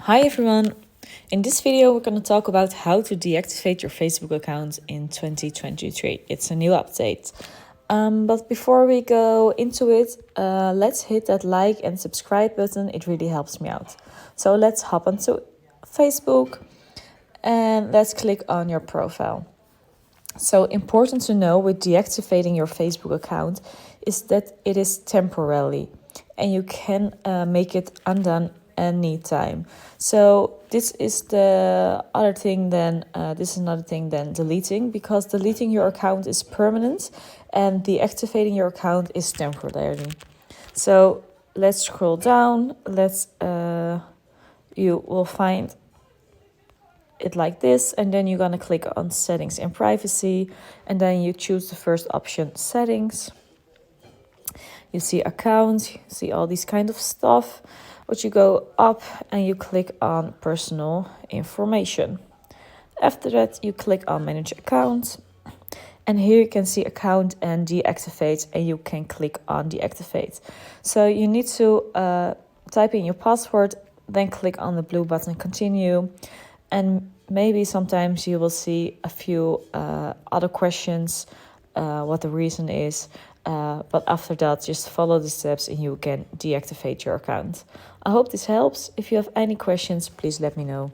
Hi everyone! In this video we're going to talk about how to deactivate your Facebook account in 2023. It's a new update. But before we go into it, let's hit that like and subscribe button. It really helps me out. So let's hop onto Facebook and let's click on your profile. So important to know with deactivating your Facebook account is that it is temporarily and you can make it undone anytime. So this is the other thing than this is another thing than deleting, because deleting your account is permanent and deactivating your account is temporarily. So let's scroll down. You will find it like this, and then you're going to click on settings and privacy, and then you choose the first option, settings. You see accounts, you see all these kind of stuff, but you go up and you click on personal information. After that you click on manage account, and here you can see account and deactivate, and you can click on deactivate. So you need to type in your password, then click on the blue button continue, and maybe sometimes you will see a few other questions, what the reason is. But after that, just follow the steps and you can deactivate your account. I hope this helps. If you have any questions, please let me know.